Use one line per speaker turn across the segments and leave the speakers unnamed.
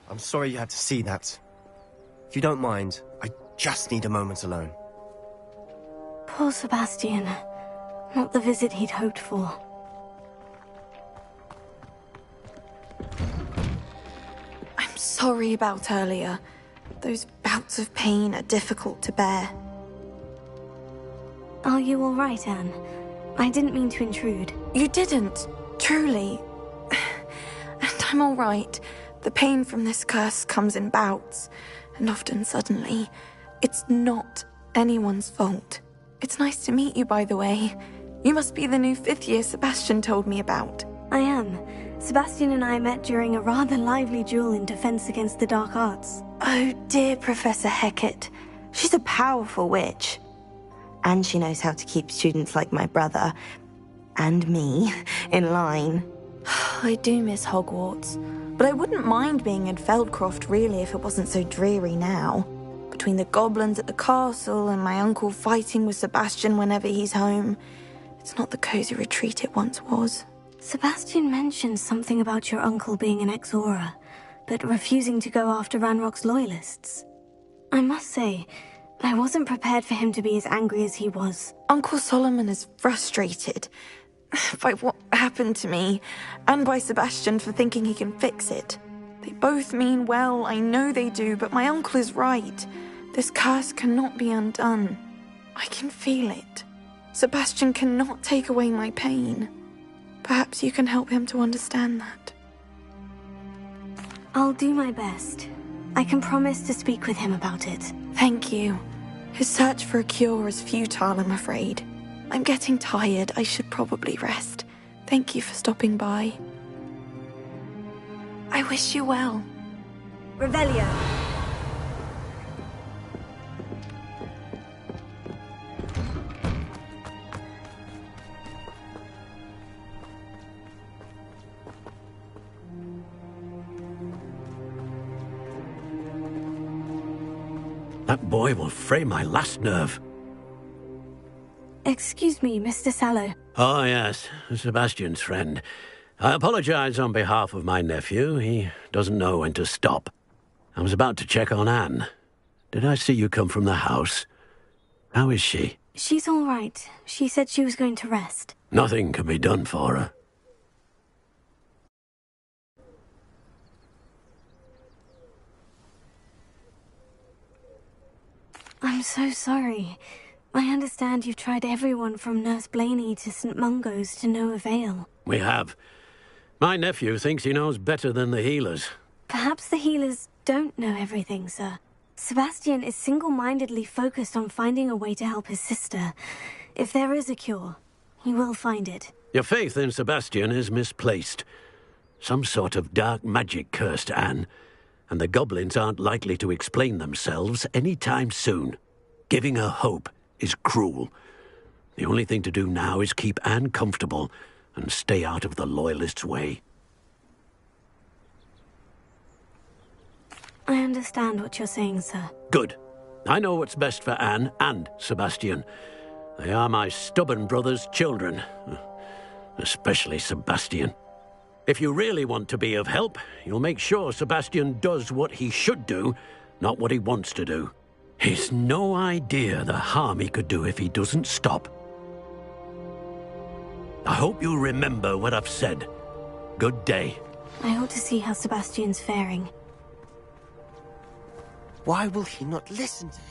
I'm sorry you had to see that. If you don't mind, I just need a moment alone.
Poor Sebastian. Not the visit he'd hoped for.
I'm sorry about earlier. Those bouts of pain are difficult to bear.
Are you all right, Anne? I didn't mean to intrude.
You didn't, truly. And I'm all right. The pain from this curse comes in bouts, and often suddenly. It's not anyone's fault. It's nice to meet you, by the way. You must be the new 5th year Sebastian told me about.
I am. Sebastian and I met during a rather lively duel in defense against the dark arts.
Oh, dear Professor Hecat. She's a powerful witch. And she knows how to keep students like my brother, and me, in line. I do miss Hogwarts, but I wouldn't mind being in Feldcroft, really, if it wasn't so dreary now. Between the goblins at the castle and my uncle fighting with Sebastian whenever he's home, it's not the cozy retreat it once was.
Sebastian mentioned something about your uncle being an ex-Auror, but refusing to go after Ranrock's loyalists. I must say, I wasn't prepared for him to be as angry as he was.
Uncle Solomon is frustrated by what happened to me, and by Sebastian for thinking he can fix it. They both mean well, I know they do, but my uncle is right. This curse cannot be undone. I can feel it. Sebastian cannot take away my pain. Perhaps you can help him to understand that.
I'll do my best. I can promise to speak with him about it.
Thank you. His search for a cure is futile, I'm afraid. I'm getting tired. I should probably rest. Thank you for stopping by. I wish you well.
Revelio.
That boy will fray my last nerve.
Excuse me, Mr. Sallow.
Oh, yes, Sebastian's friend. I apologize on behalf of my nephew. He doesn't know when to stop. I was about to check on Anne. Did I see you come from the house? How is she?
She's all right. She said she was going to rest.
Nothing can be done for her.
I'm so sorry. I understand you've tried everyone from Nurse Blaney to St. Mungo's to no avail.
We have. My nephew thinks he knows better than the healers.
Perhaps the healers don't know everything, sir. Sebastian is single-mindedly focused on finding a way to help his sister. If there is a cure, he will find it.
Your faith in Sebastian is misplaced. Some sort of dark magic cursed Anne, and the goblins aren't likely to explain themselves any time soon. Giving her hope is cruel. The only thing to do now is keep Anne comfortable and stay out of the Loyalists' way.
I understand what you're saying, sir.
Good. I know what's best for Anne and Sebastian. They are my stubborn brother's children. Especially Sebastian. If you really want to be of help, you'll make sure Sebastian does what he should do, not what he wants to do. He's no idea the harm he could do if he doesn't stop. I hope you'll remember what I've said. Good day.
I ought to see how Sebastian's faring.
Why will he not listen to me?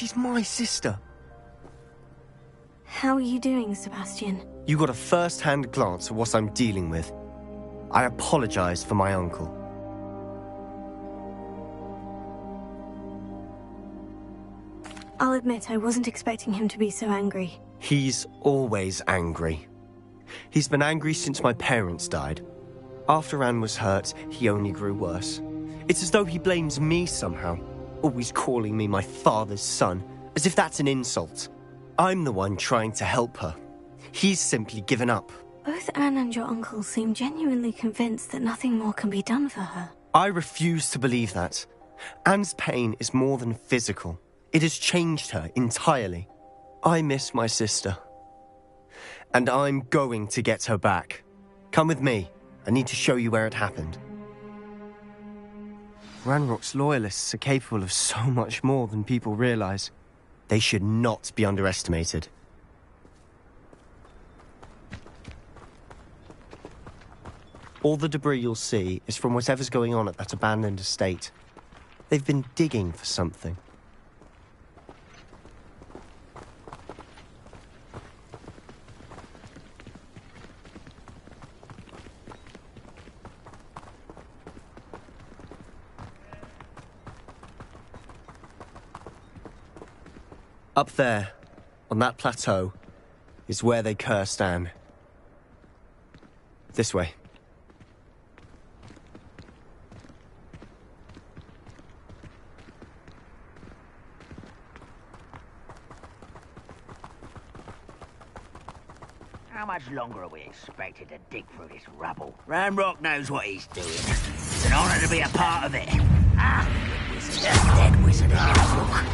She's my sister.
How are you doing, Sebastian?
You got a first-hand glance at what I'm dealing with. I apologize for my uncle.
I'll admit I wasn't expecting him to be so angry.
He's always angry. He's been angry since my parents died. After Anne was hurt, he only grew worse. It's as though he blames me somehow, always calling me my father's son, as if that's an insult. I'm the one trying to help her. He's simply given up.
Both Anne and your uncle seem genuinely convinced that nothing more can be done for her.
I refuse to believe that. Anne's pain is more than physical. It has changed her entirely. I miss my sister. And I'm going to get her back. Come with me. I need to show you where it happened. Ranrock's loyalists are capable of so much more than people realize. They should not be underestimated. All the debris you'll see is from whatever's going on at that abandoned estate. They've been digging for something. Up there, on that plateau, is where they cursed Anne. This way.
How much longer are we expected to dig through this rubble? Ranrock knows what he's doing. It's an honor to be a part of it. Ah, the wizard, dead wizard in the book.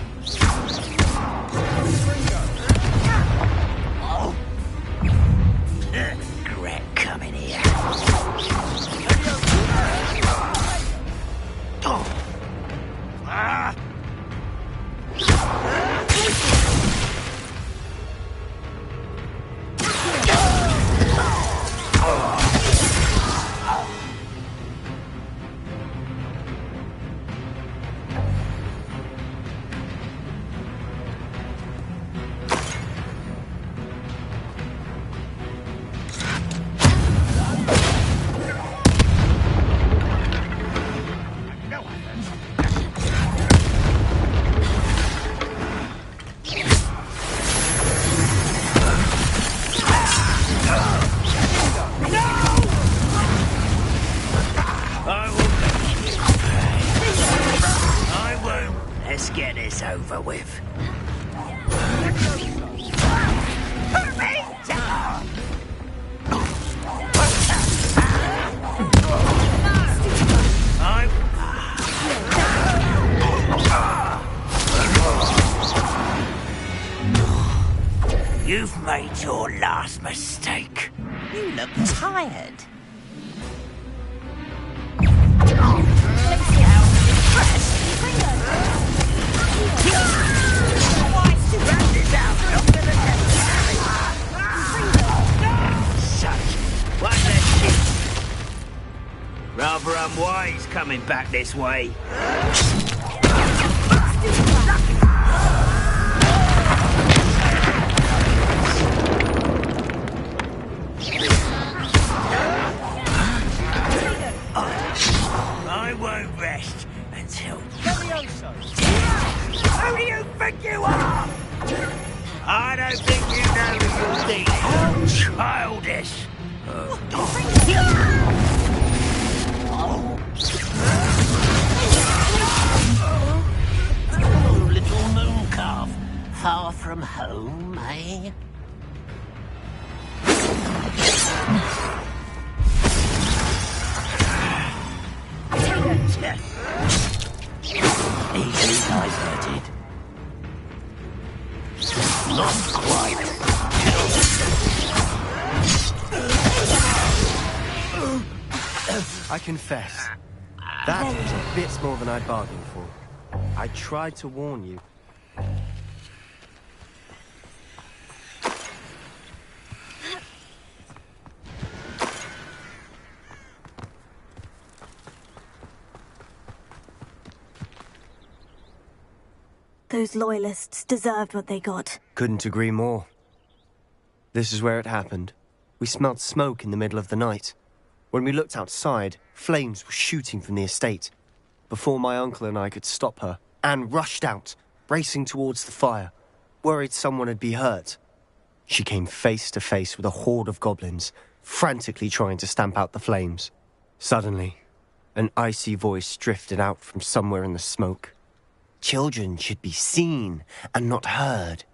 Oh. Regret coming here. Oh. Ah. Over with. You've made your last mistake.
You look tired.
Rather unwise coming back this way. I won't rest until... Who do you think you are? I don't think you know who you're being. How childish.
Oh, little moon calf. Far from home, eh? Easily diverted. Not quite.
I confess, that was a bit more than I bargained for. I tried to warn you.
The those loyalists deserved what they got.
Couldn't agree more. This is where it happened. We smelled smoke in the middle of the night. When we looked outside, flames were shooting from the estate. Before my uncle and I could stop her, Anne rushed out, racing towards the fire, worried someone would be hurt. She came face to face with a horde of goblins, frantically trying to stamp out the flames. Suddenly, an icy voice drifted out from somewhere in the smoke. Children should be seen and not heard.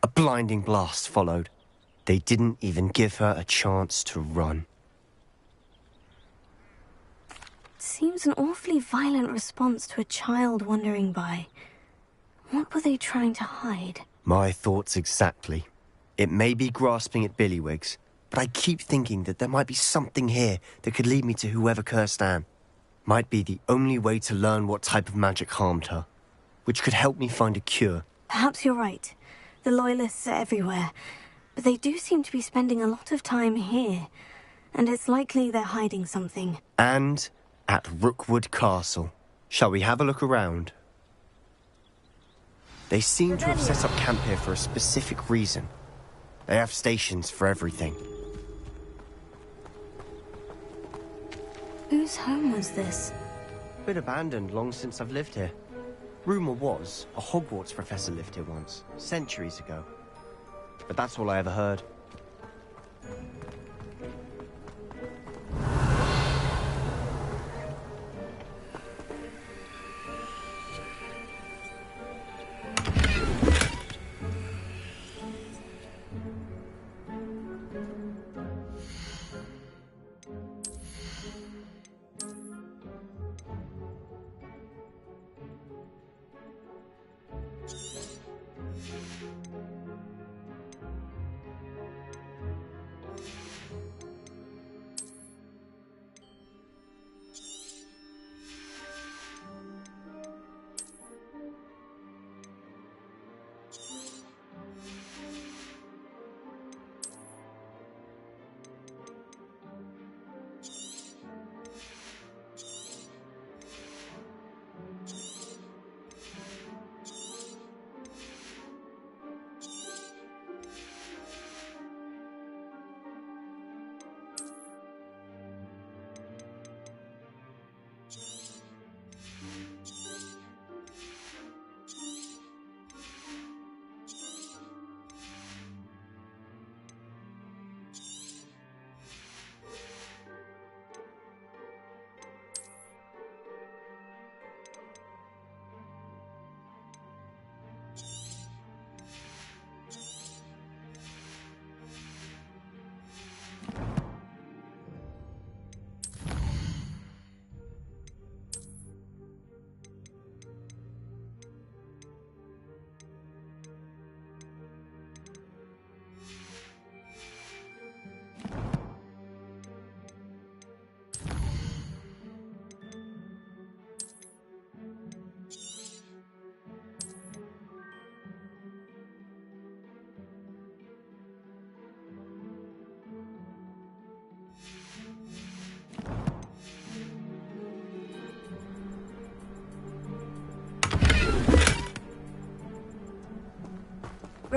A blinding blast followed. They didn't even give her a chance to run.
It seems an awfully violent response to a child wandering by. What were they trying to hide?
My thoughts exactly. It may be grasping at Billywigs, but I keep thinking that there might be something here that could lead me to whoever cursed Anne. Might be the only way to learn what type of magic harmed her, which could help me find a cure.
Perhaps you're right. The Loyalists are everywhere, but they do seem to be spending a lot of time here, and it's likely they're hiding something.
And at Rookwood Castle. Shall we have a look around? They seem to have set up camp here for a specific reason. They have stations for everything.
Whose home was this?
Been abandoned long since I've lived here. Rumour was a Hogwarts professor lived here once, centuries ago. But that's all I ever heard.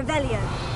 Revelio.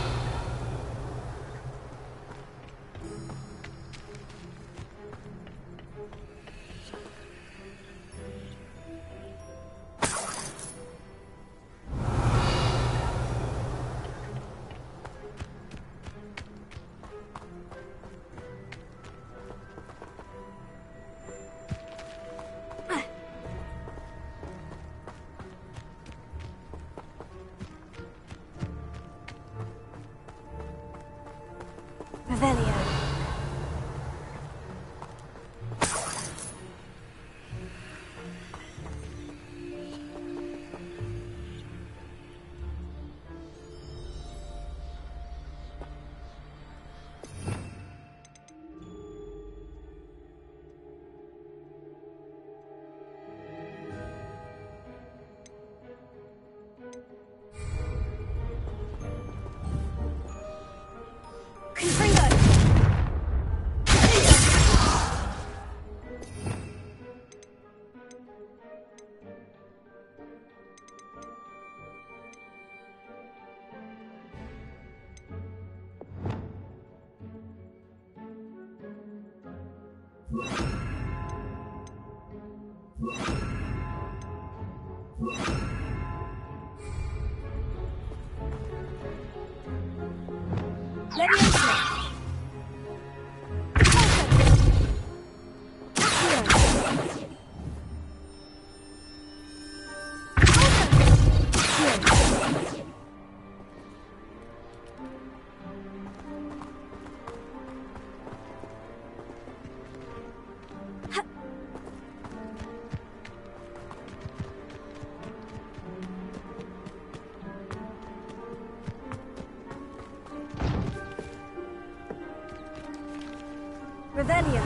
Revelio.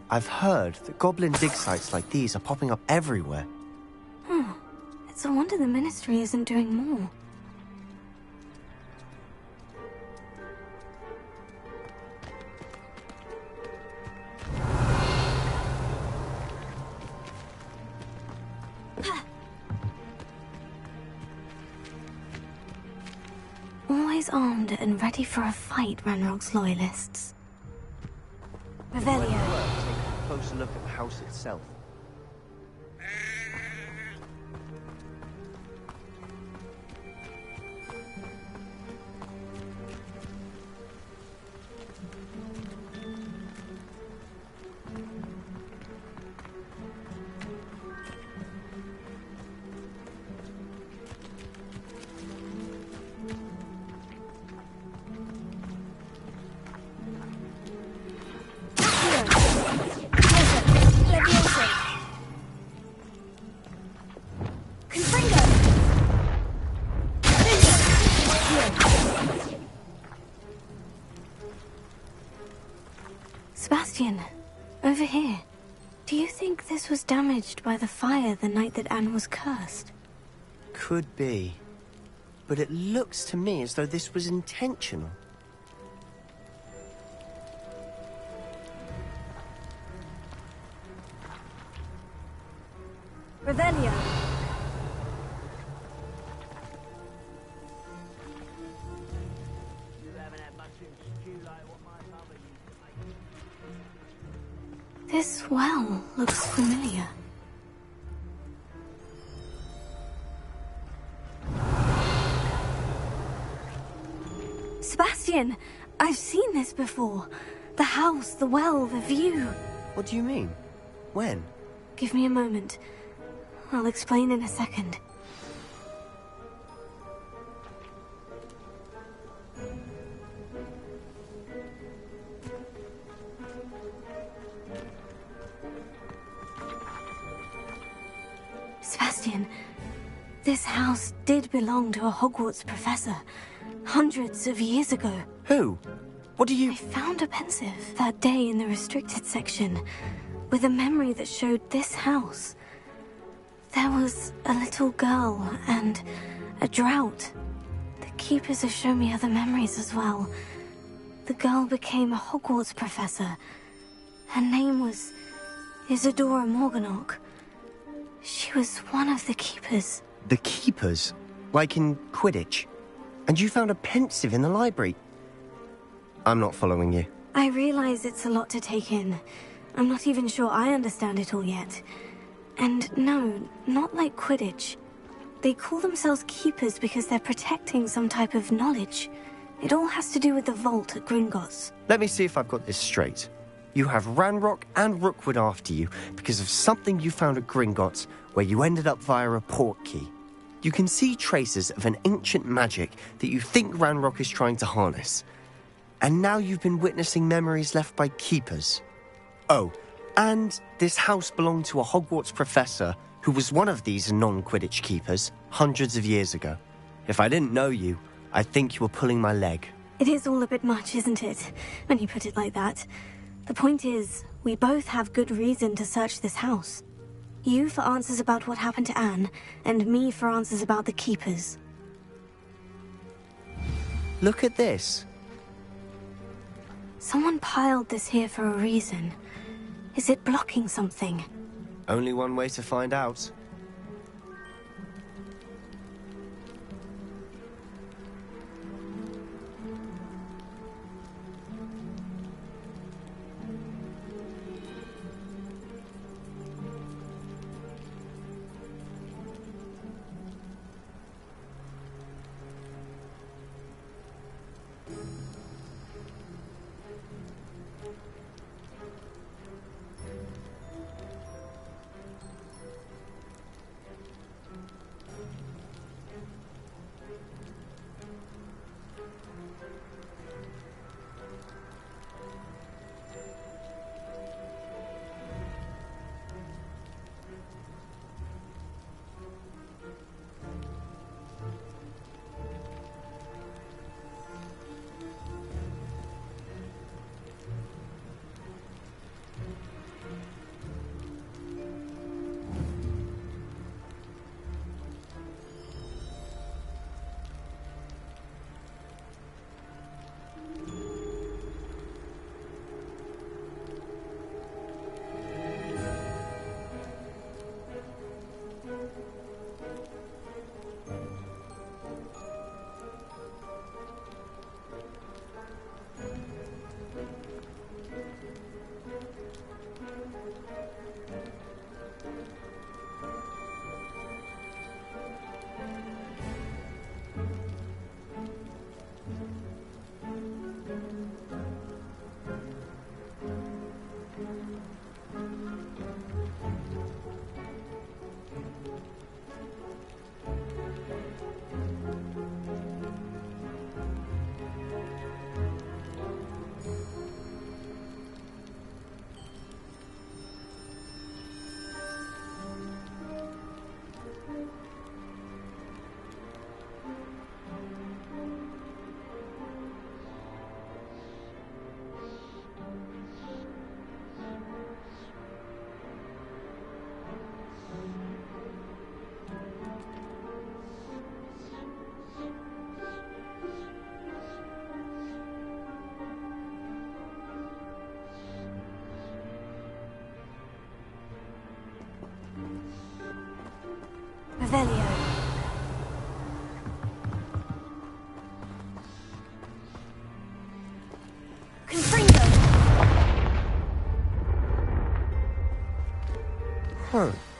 I've heard that goblin dig sites like these are popping up everywhere.
It's a wonder the Ministry isn't doing more. Always armed and ready for a fight, Ranrock's loyalists. Revelio.
Take a closer look at the house itself.
Sebastian, over here. Do you think this was damaged by the fire the night that Anne was cursed?
Could be. But it looks to me as though this was intentional.
Revelio. This well looks familiar. Sebastian, I've seen this before. The house, the well, the view.
What do you mean? When?
Give me a moment. I'll explain in a second. Sebastian, this house did belong to a Hogwarts professor, hundreds of years ago.
Who? What do you...
I found a pensive that day in the restricted section, with a memory that showed this house. There was a little girl and a drought. The keepers have shown me other memories as well. The girl became a Hogwarts professor. Her name was Isadora Morganach. She was one of the keepers.
The keepers? Like in Quidditch? And you found a pensive in the library? I'm not following you.
I realize it's a lot to take in. I'm not even sure I understand it all yet. And no, not like Quidditch. They call themselves keepers because they're protecting some type of knowledge. It all has to do with the vault at Gringotts.
Let me see if I've got this straight. You have Ranrock and Rookwood after you because of something you found at Gringotts where you ended up via a portkey. You can see traces of an ancient magic that you think Ranrock is trying to harness. And now you've been witnessing memories left by keepers. Oh, and this house belonged to a Hogwarts professor who was one of these non-Quidditch keepers hundreds of years ago. If I didn't know you, I'd think you were pulling my leg.
It is all a bit much, isn't it, when you put it like that? The point is, we both have good reason to search this house. You for answers about what happened to Anne, and me for answers about the keepers.
Look at this.
Someone piled this here for a reason. Is it blocking something?
Only one way to find out.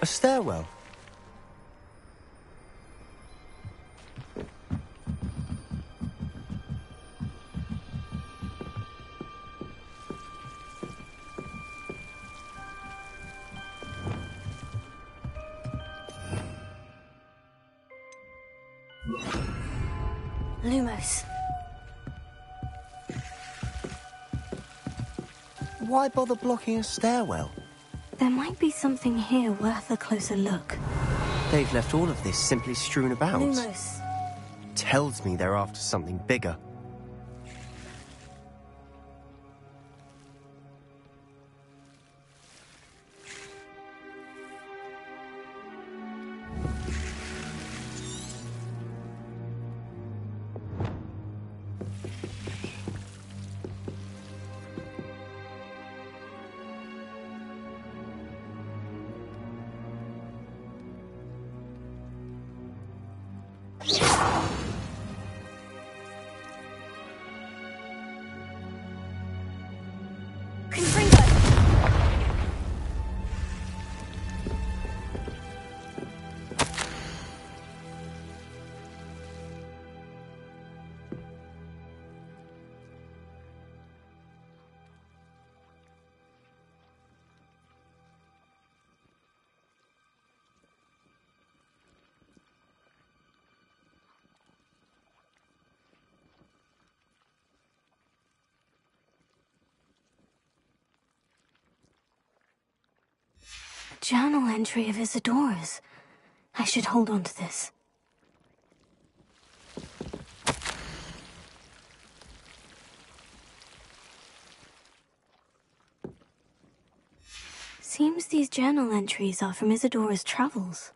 stairwell.
Lumos.
Why bother blocking a stairwell?
There might be something here worth a closer look.
They've left all of this simply strewn about.
Lumos.
Tells me they're after something bigger.
Journal entry of Isadora's. I should hold on to this. Seems these journal entries are from Isadora's travels.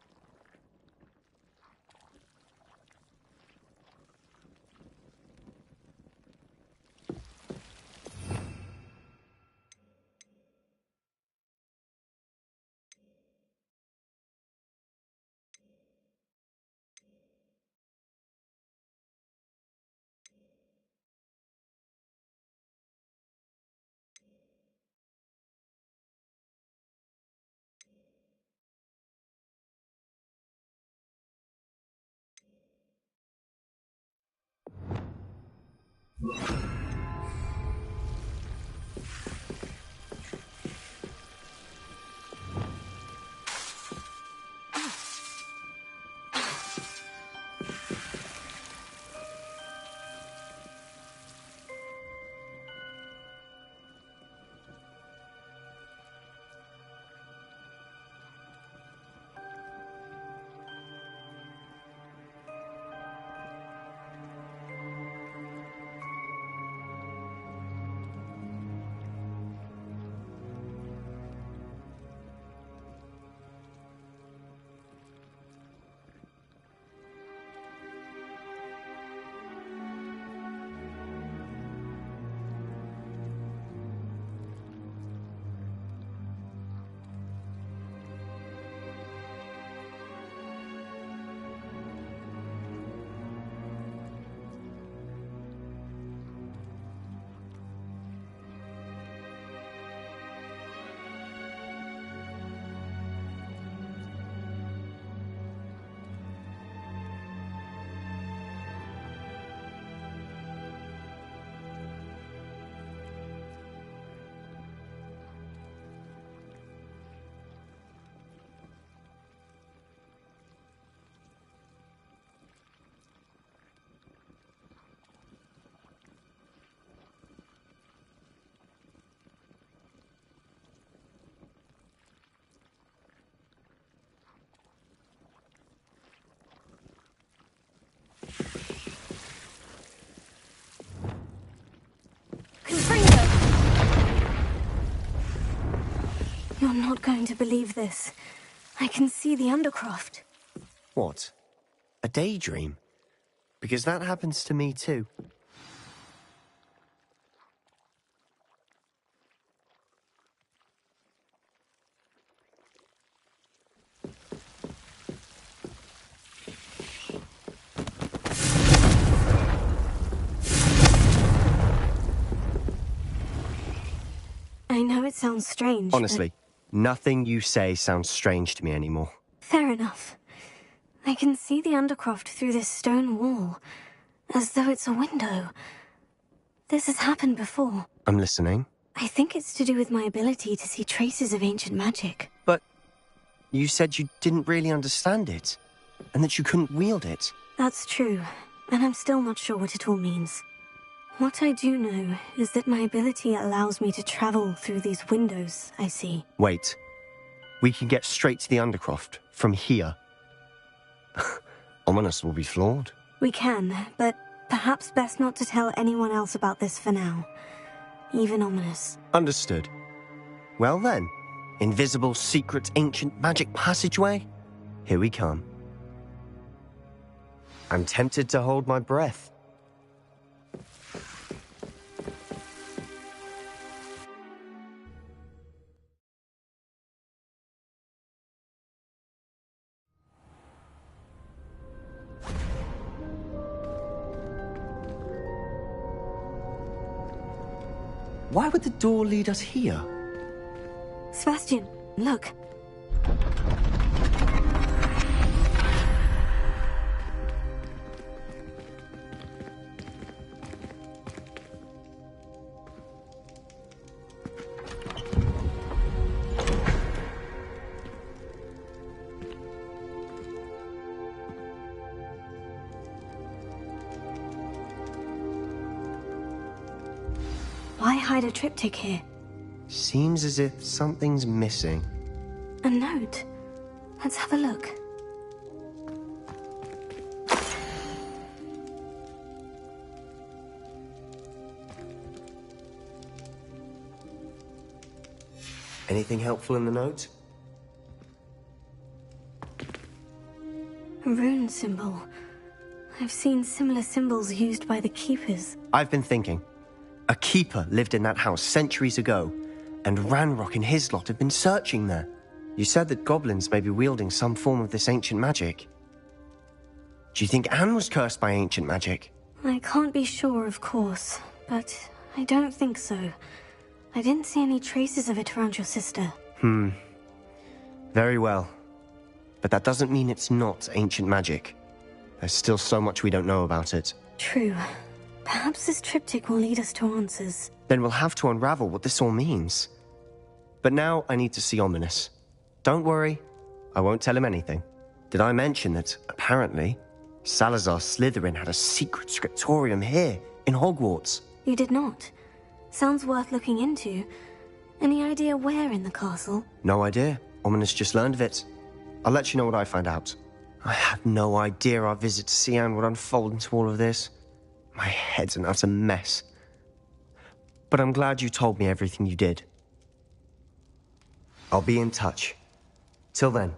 You're not going to believe this. I can see the Undercroft.
What? A daydream? Because that happens to me too.
I know it sounds strange,
Honestly, Nothing you say sounds strange to me anymore.
Fair enough. I can see the Undercroft through this stone wall, as though it's a window. This has happened before.
I'm listening.
I think it's to do with my ability to see traces of ancient magic.
But you said you didn't really understand it, and that you couldn't wield it.
That's true, and I'm still not sure what it all means. What I do know is that my ability allows me to travel through these windows I see.
Wait. We can get straight to the Undercroft from here. Ominous will be floored.
We can, but perhaps best not to tell anyone else about this for now. Even Ominous.
Understood. Well then, invisible, secret, ancient magic passageway? Here we come. I'm tempted to hold my breath. Why would the door lead us here?
Sebastian, look. Why hide a triptych here?
Seems as if something's missing.
A note. Let's have a look.
Anything helpful in the note?
A rune symbol. I've seen similar symbols used by the Keepers.
I've been thinking. A keeper lived in that house centuries ago, and Ranrock and his lot have been searching there. You said that goblins may be wielding some form of this ancient magic. Do you think Anne was cursed by ancient magic?
I can't be sure, of course, but I don't think so. I didn't see any traces of it around your sister.
Very well. But that doesn't mean it's not ancient magic. There's still so much we don't know about it.
True. Perhaps this triptych will lead us to answers.
Then we'll have to unravel what this all means. But now I need to see Ominous. Don't worry, I won't tell him anything. Did I mention that, apparently, Salazar Slytherin had a secret scriptorium here, in Hogwarts?
You did not. Sounds worth looking into. Any idea where in the castle?
No idea. Ominous just learned of it. I'll let you know what I find out. I had no idea our visit to Cian would unfold into all of this. My head's an utter mess. But I'm glad you told me everything you did. I'll be in touch. Till then.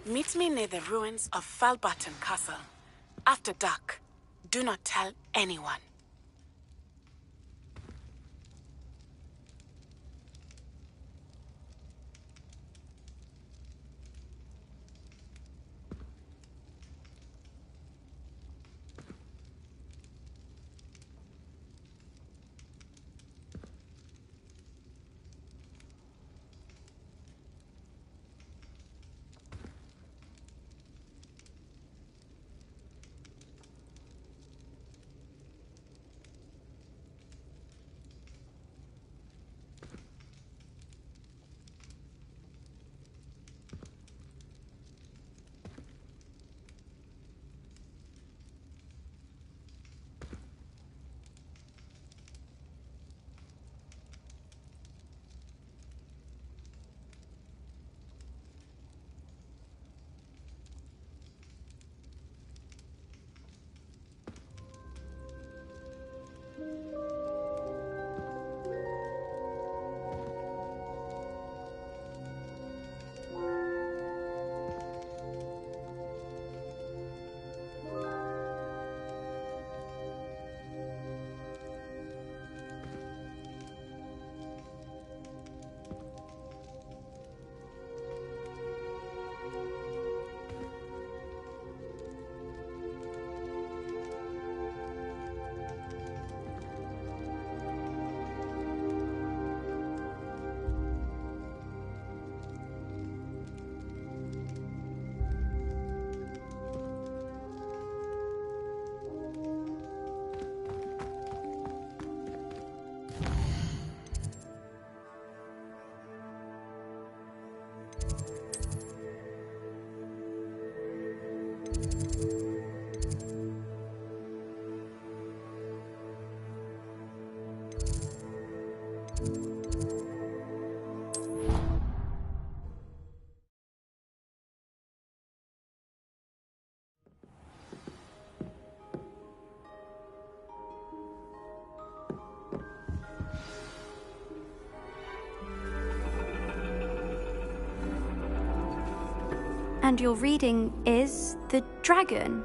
Meet me near the ruins of Falbutton Castle. After dark. Do not tell anyone.
And your reading is The Dragon.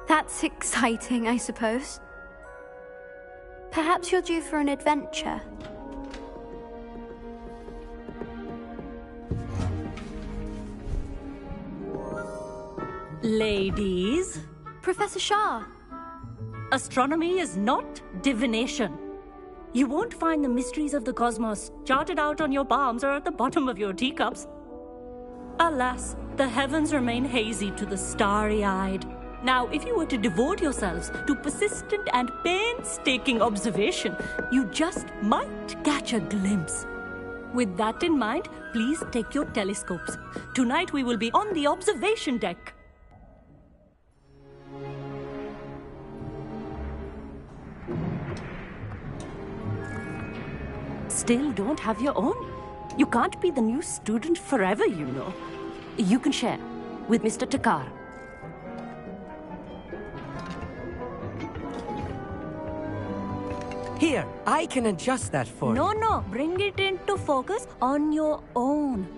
That's exciting, I suppose. Perhaps you're due for an adventure.
Ladies,
Professor Shah.
astronomy is not divination. You won't find the mysteries of the cosmos charted out on your palms or at the bottom of your teacups. Alas, the heavens remain hazy to the starry-eyed. Now, if you were to devote yourselves to persistent and painstaking observation, you just might catch a glimpse. With that in mind, please take your telescopes. Tonight we will be on the observation deck. Still don't have your own? You can't be the new student forever, you know. You can share with Mr. Takar.
Here, I can adjust that for you.
No, bring it into focus on your own.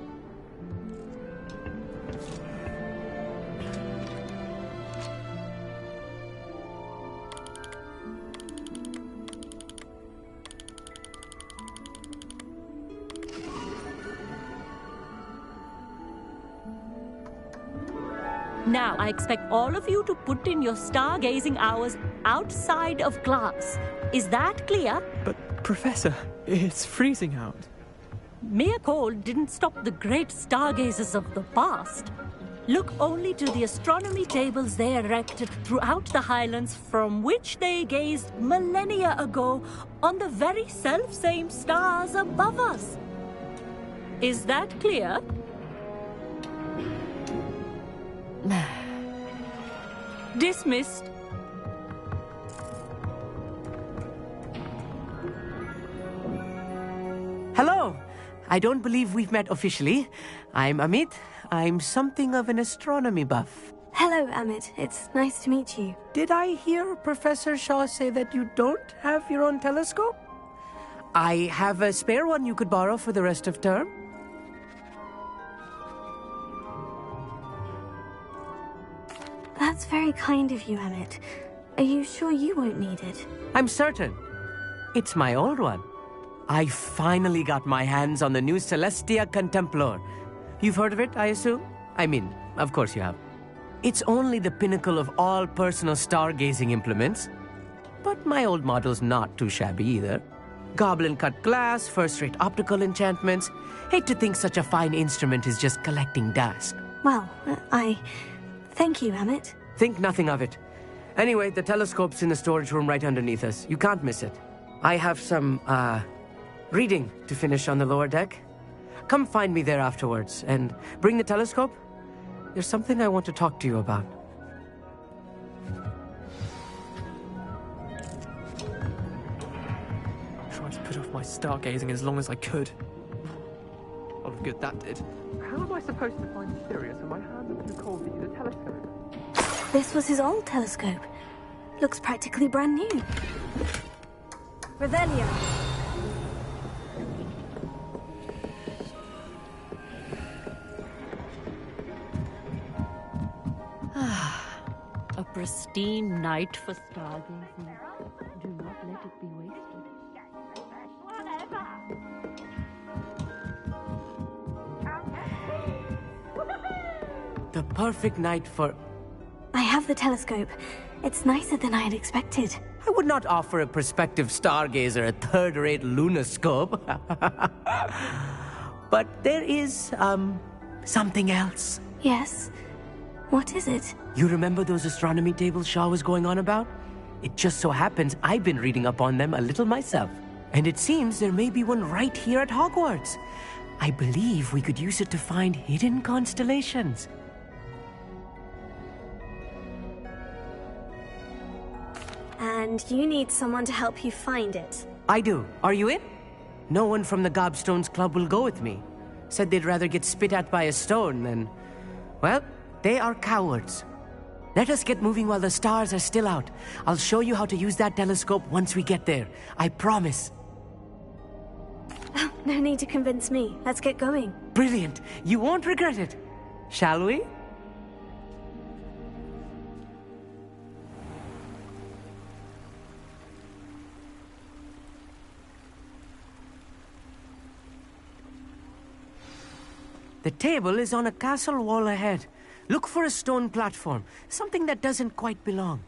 Now, I expect all of you to put in your stargazing hours outside of class. Is that clear?
But, Professor, it's freezing out.
Mere cold didn't stop the great stargazers of the past. Look only to the astronomy tables they erected throughout the Highlands from which they gazed millennia ago on the very self-same stars above us. Is that clear? Dismissed.
Hello. I don't believe we've met officially. I'm Amit. I'm something of an astronomy buff.
Hello, Amit. It's nice to meet you.
Did I hear Professor Shaw say that you don't have your own telescope? I have a spare one you could borrow for the rest of term.
That's very kind of you, Amit. Are you sure you won't need it?
I'm certain. It's my old one. I finally got my hands on the new Celestia Contemplar. You've heard of it, I assume? I mean, of course you have. It's only the pinnacle of all personal stargazing implements. But my old model's not too shabby either. Goblin-cut glass, first-rate optical enchantments. Hate to think such a fine instrument is just collecting dust.
Well, thank you, Amit.
Think nothing of it. Anyway, the telescope's in the storage room right underneath us. You can't miss it. I have some, reading to finish on the lower deck. Come find me there afterwards, and bring the telescope. There's something I want to talk to you about.
Tried to put off my stargazing as long as I could. A lot of good that did. How am I supposed to find Sirius when my hands are too cold to use a telescope?
This was his old telescope. Looks practically brand new. Revelio.
A pristine night for stargazing. Do not let it be wasted.
The perfect night for...
I have the telescope. It's nicer than I had expected.
I would not offer a prospective stargazer a third-rate lunoscope. But there is, something else.
Yes? What is it?
You remember those astronomy tables Shaw was going on about? It just so happens I've been reading up on them a little myself. And it seems there may be one right here at Hogwarts. I believe we could use it to find hidden constellations.
And you need someone to help you find it.
I do. Are you in? No one from the Gobstones Club will go with me. Said they'd rather get spit at by a stone than... Well, they are cowards. Let us get moving while the stars are still out. I'll show you how to use that telescope once we get there. I promise.
Oh, no need to convince me. Let's get going.
Brilliant. You won't regret it. Shall we? The table is on a castle wall ahead. Look for a stone platform, something that doesn't quite belong.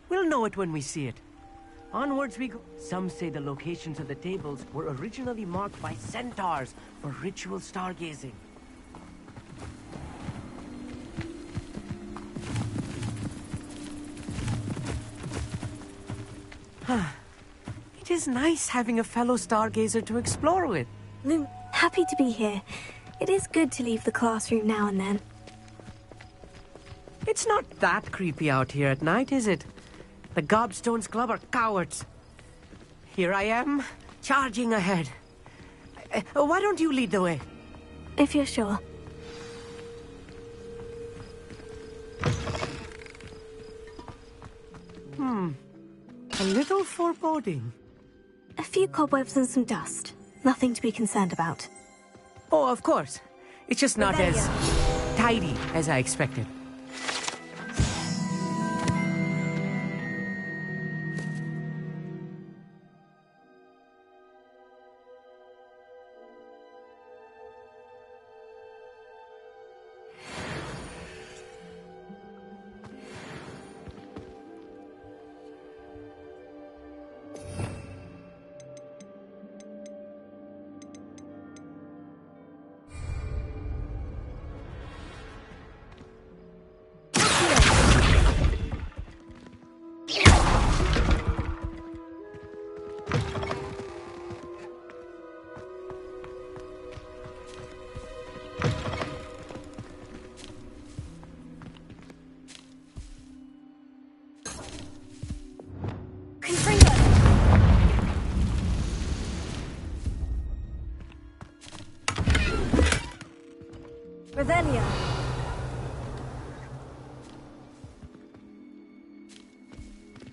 We'll know it when we see it. Onwards we go. Some say the locations of the tables were originally marked by centaurs for ritual stargazing. It is nice having a fellow stargazer to explore with.
Lou, happy to be here. It is good to leave the classroom now and then.
It's not that creepy out here at night, is it? The Gobstones Club are cowards. Here I am, charging ahead. Why don't you lead the way?
If you're sure.
A little foreboding.
A few cobwebs and some dust. Nothing to be concerned about.
Oh, of course. It's just not as tidy as I expected.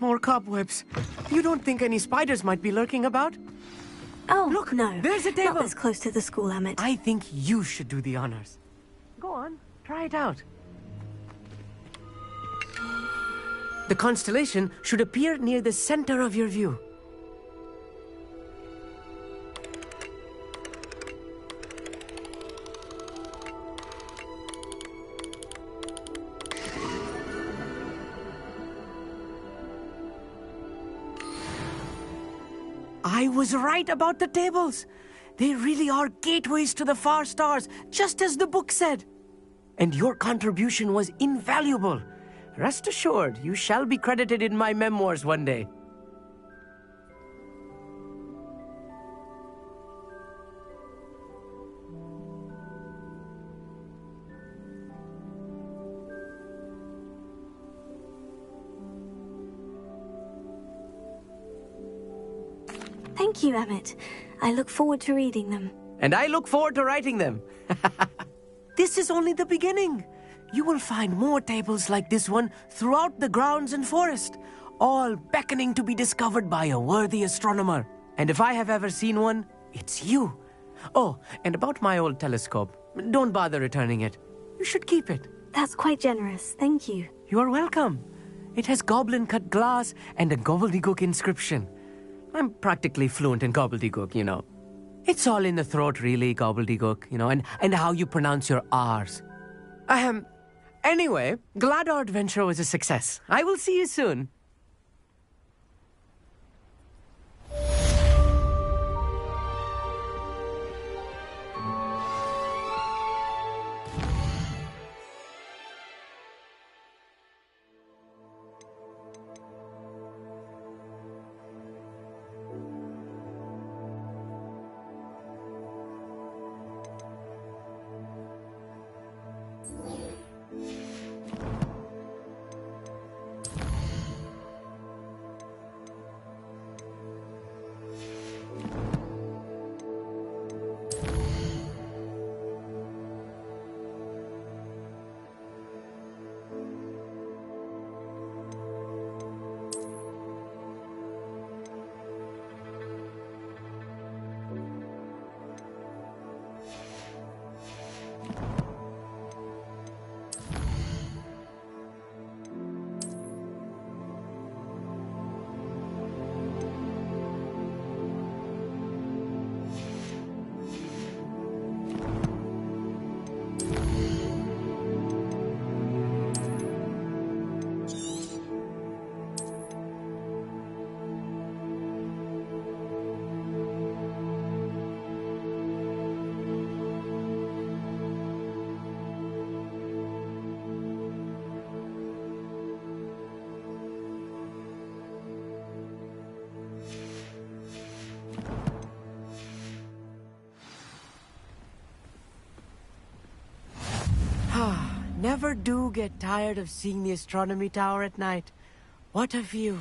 More cobwebs. You don't think any spiders might be lurking about?
Oh,
look,
no.
There's a table.
Not this close to the school, Emmett.
I think you should do the honors. Go on, try it out. The constellation should appear near the center of your view. I was right about the tables. They really are gateways to the far stars, just as the book said. And your contribution was invaluable. Rest assured, you shall be credited in my memoirs one day.
Thank you, Emmett. I look forward to reading them.
And I look forward to writing them. This is only the beginning. You will find more tables like this one throughout the grounds and forest, all beckoning to be discovered by a worthy astronomer. And if I have ever seen one, it's you. Oh, and about my old telescope, don't bother returning it. You should keep it.
That's quite generous. Thank you.
You are welcome. It has goblin-cut glass and a gobbledygook inscription. I'm practically fluent in gobbledygook, you know. It's all in the throat, really, gobbledygook, you know, and how you pronounce your R's. Anyway, glad our adventure was a success. I will see you soon. Never do get tired of seeing the astronomy tower at night. What a view.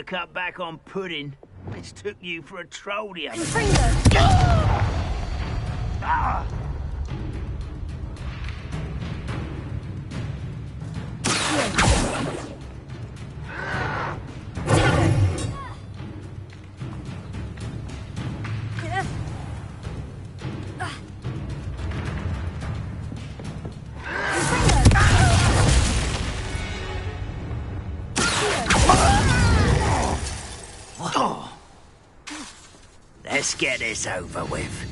to cut back on pudding. Mistook you for a troll the other Ah! Let's get this over with.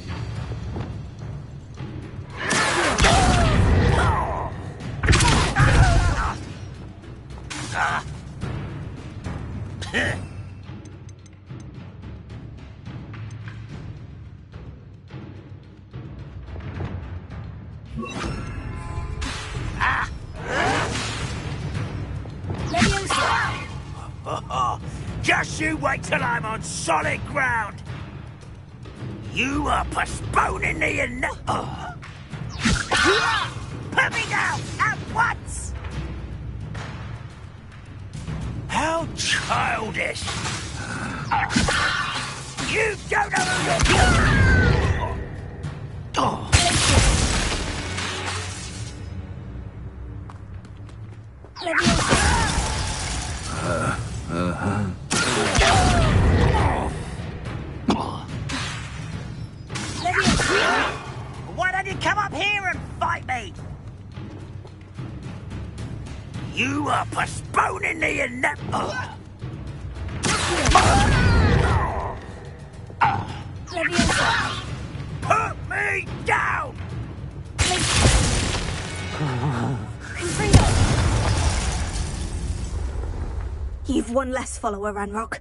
Just you wait till I'm on solid ground. You are postponing the Put me down at once! How childish! You don't know who you're... Why don't you come up here and fight me? You are postponing the inevitable. Put me down!
You've one less follower, Ranrock.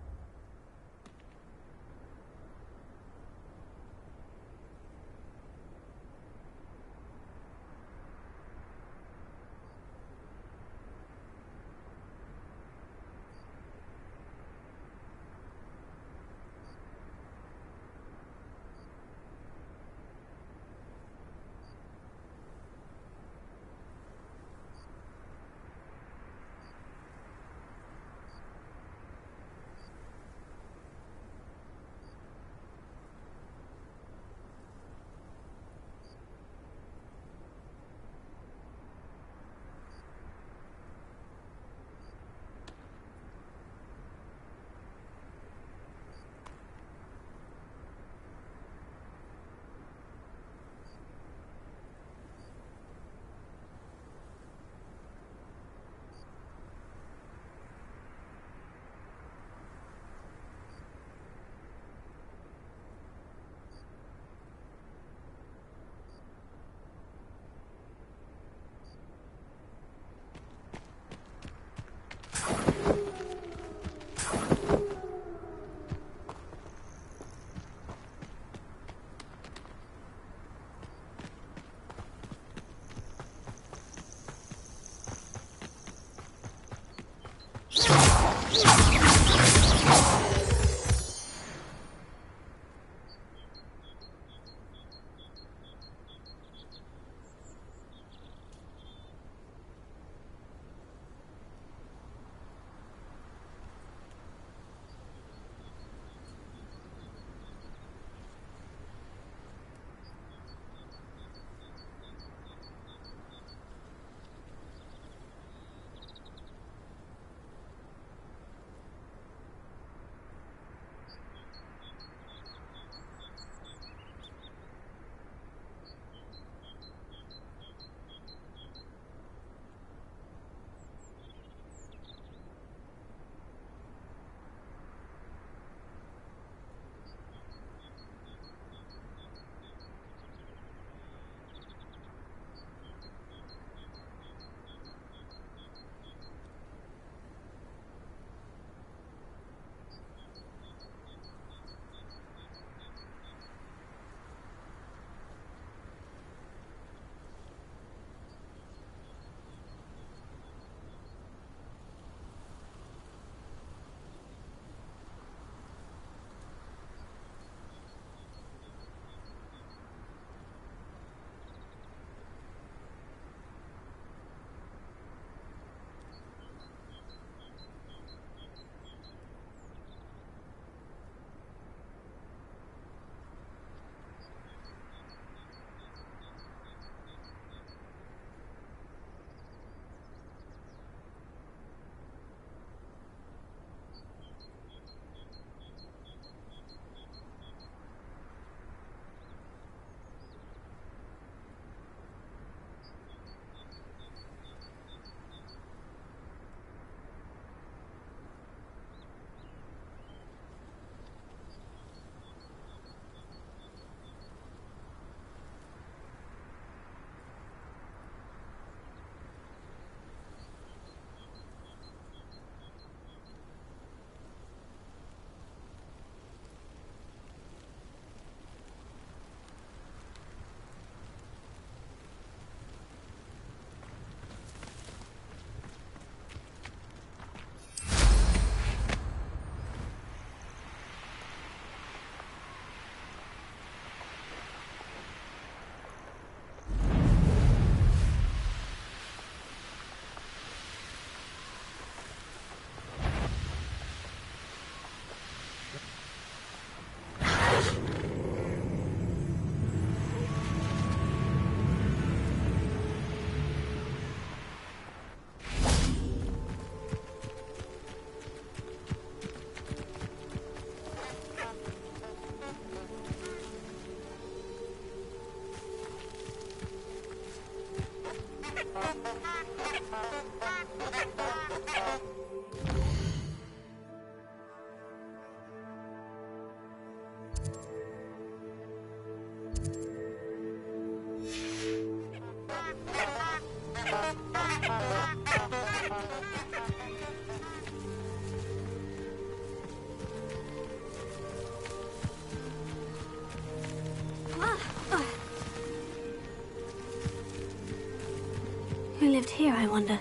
lived here, I wonder?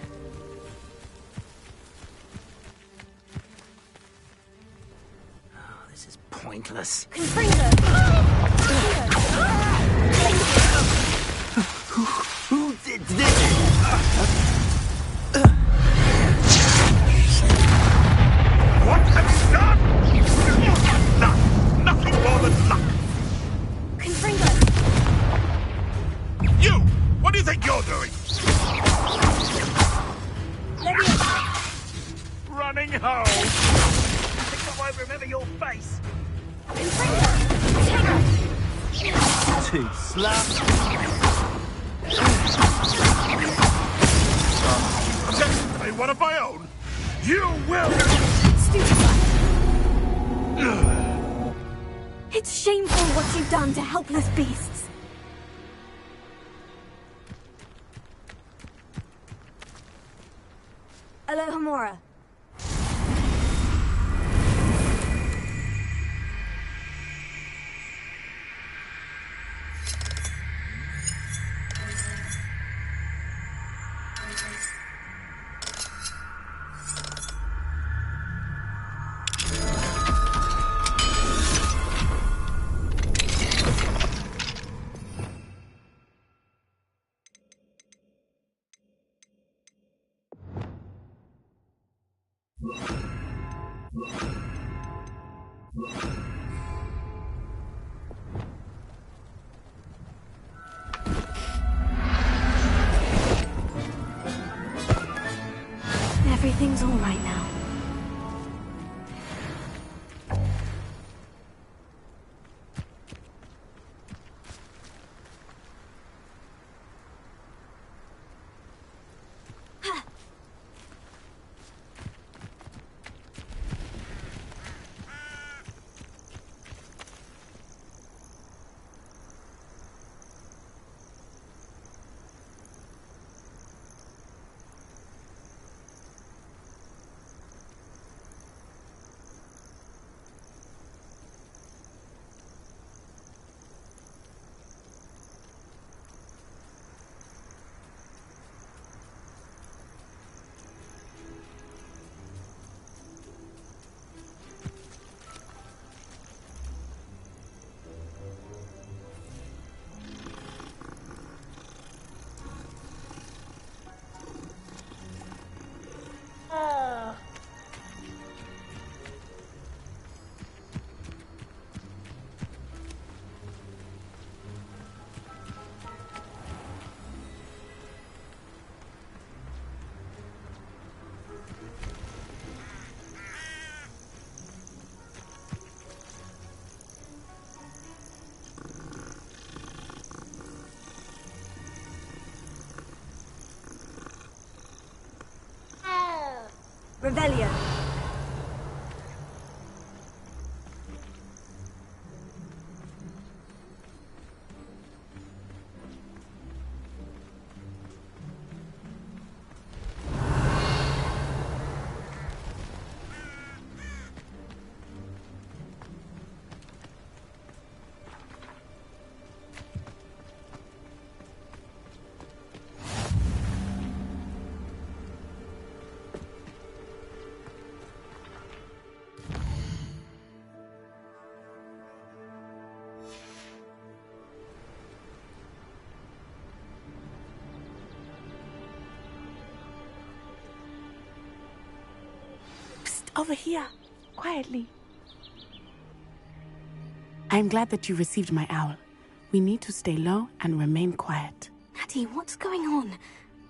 This is pointless. Who did this?
What have you done? Nothing more than luck. You! What do you think you're doing? Running home.
I think I won't remember your face.
Too slow.
Technically one of my own. You will.
It's shameful what you've done to helpless beasts. Alohomora. Everything's all right now. Revelio.
Over here, quietly. I'm glad that you received my owl. We need to stay low and remain quiet.
Natty, what's going on?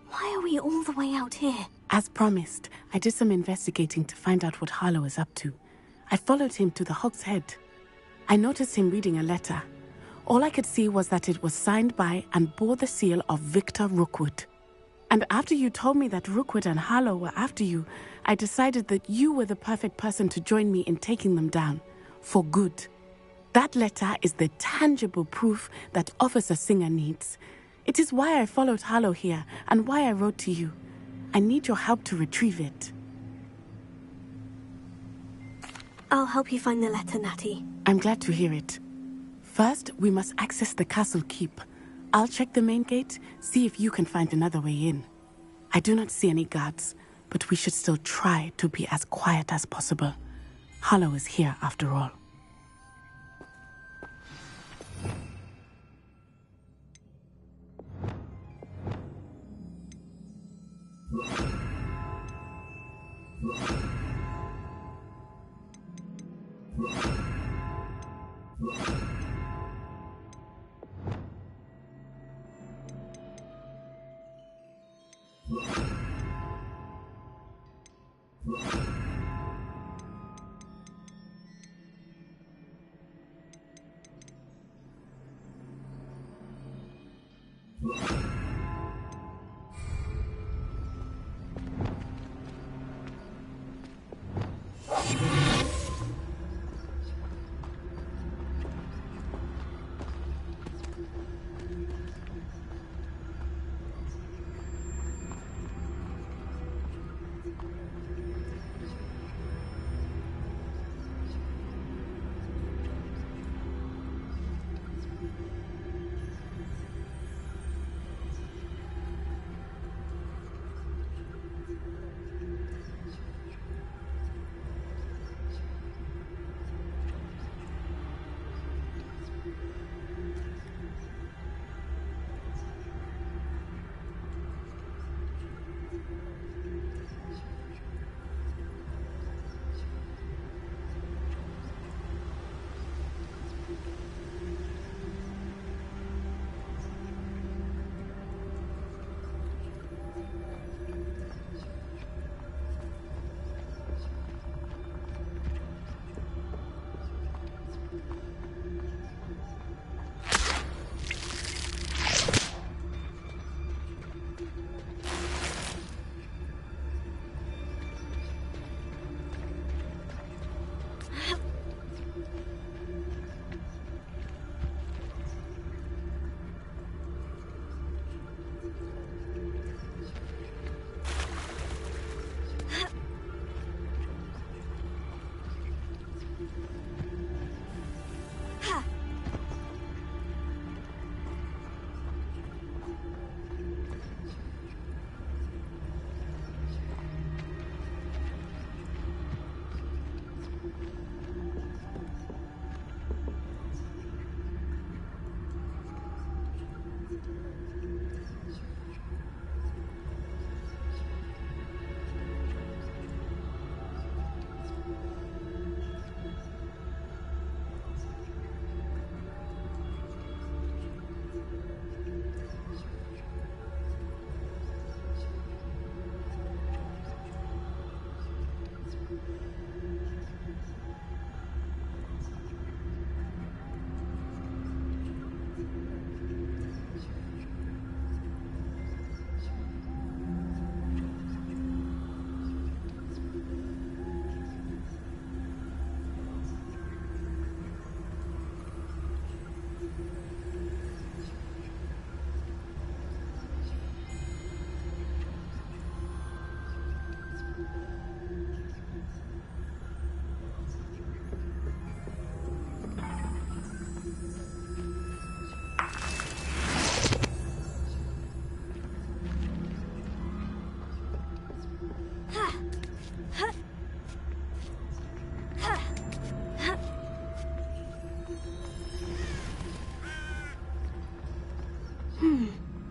Why are we all the way out here?
As promised, I did some investigating to find out what Harlow is up to. I followed him to the Hog's Head. I noticed him reading a letter. All I could see was that it was signed by and bore the seal of Victor Rookwood. And after you told me that Rookwood and Harlow were after you, I decided that you were the perfect person to join me in taking them down. For good. That letter is the tangible proof that Officer Singer needs. It is why I followed Harlow here and why I wrote to you. I need your help to retrieve it.
I'll help you find the letter, Natty.
I'm glad to hear it. First, we must access the castle keep. I'll check the main gate, see if you can find another way in. I do not see any guards, but we should still try to be as quiet as possible. Harlow is here after all.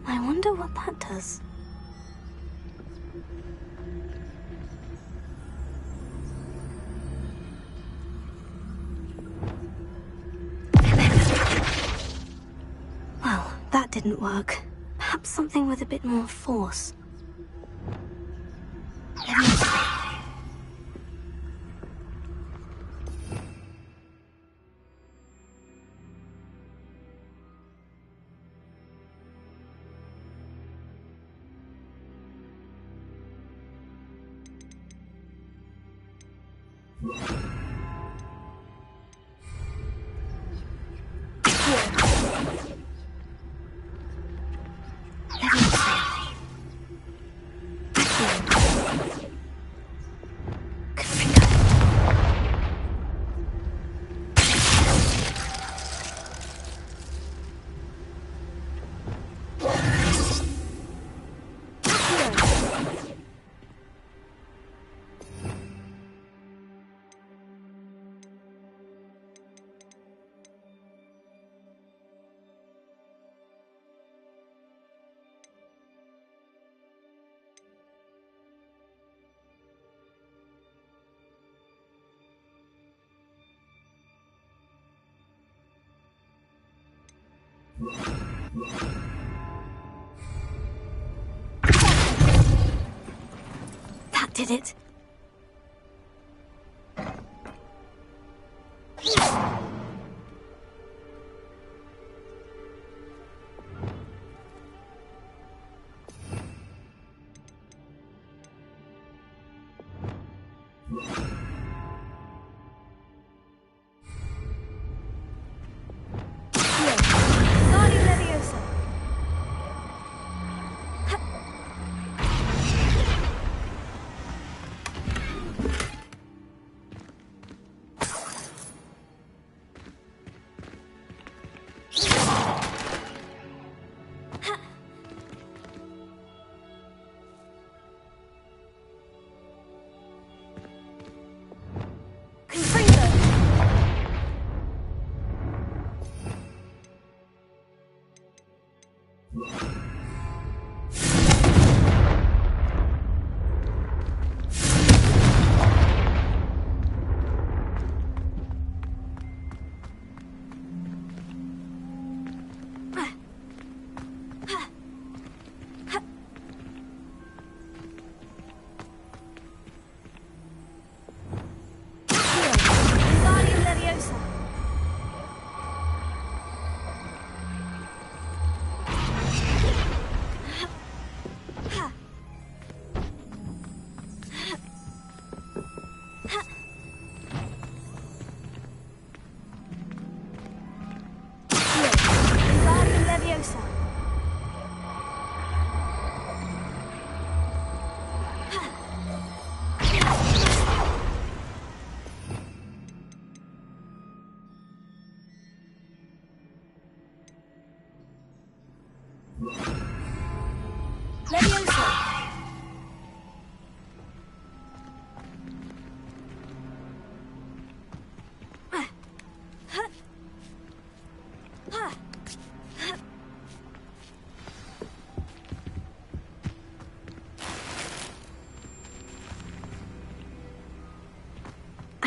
I wonder what that does. Well, that didn't work. Perhaps something with a bit more force. That did it.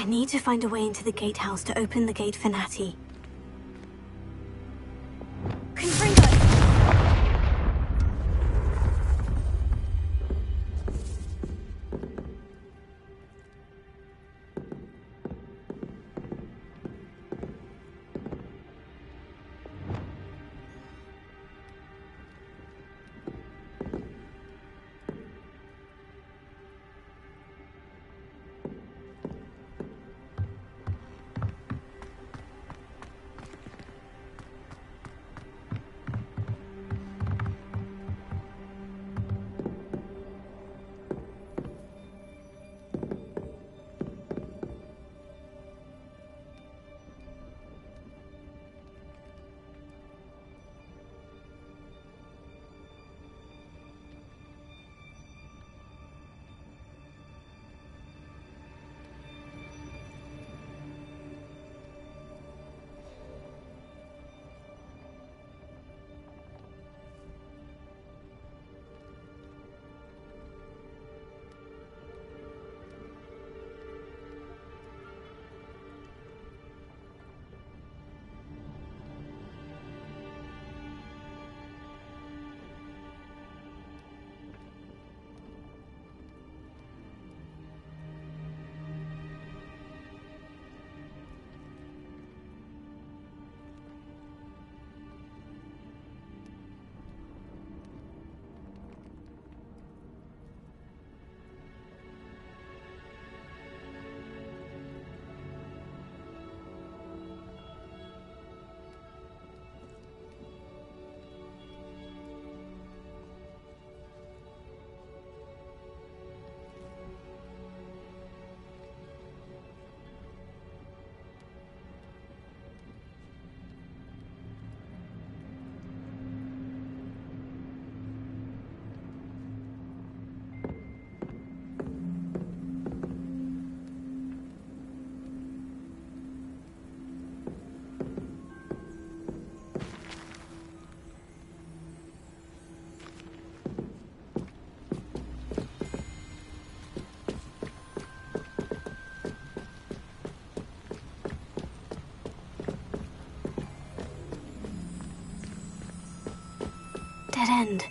I need to find a way into the gatehouse to open the gate for Natty. dead end.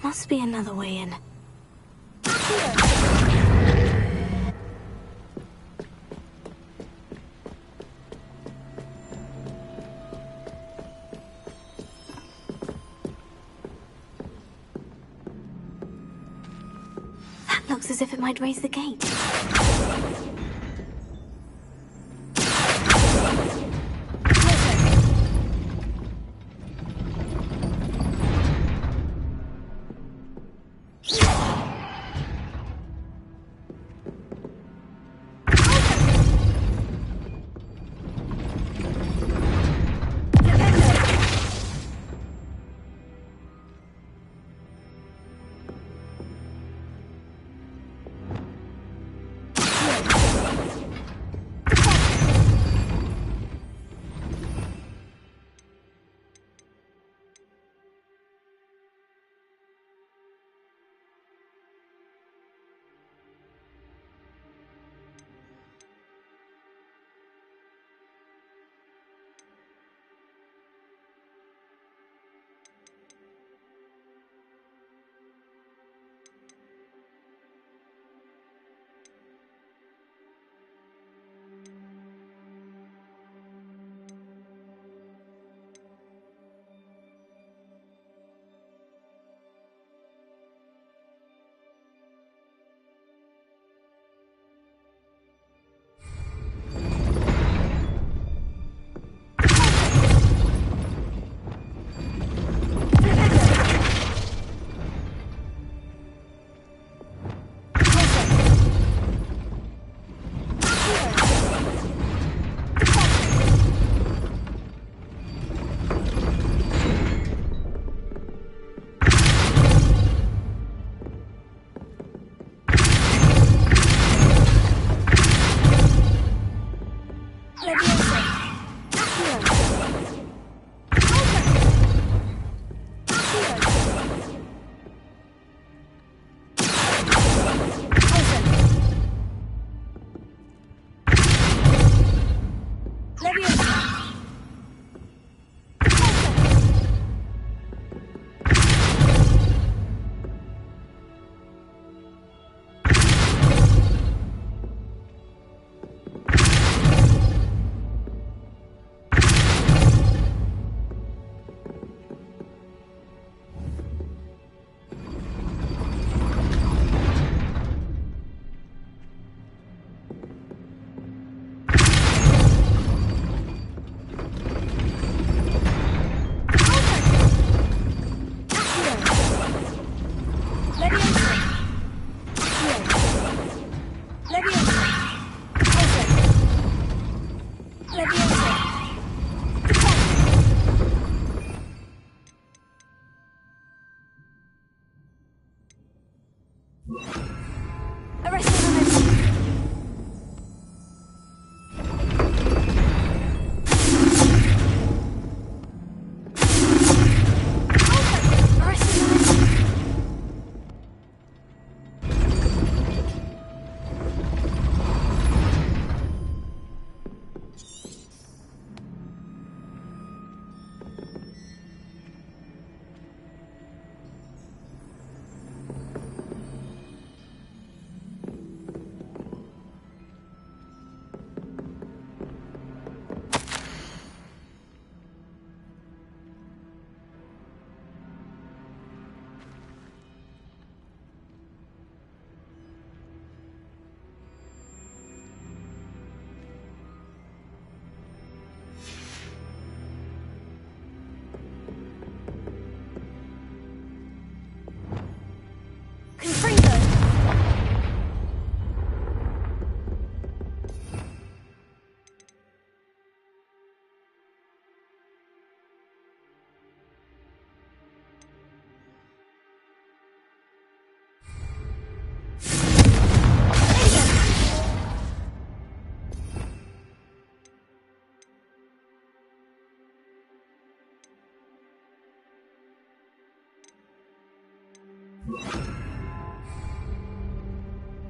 Must be another way in. That looks as if it might raise the gate.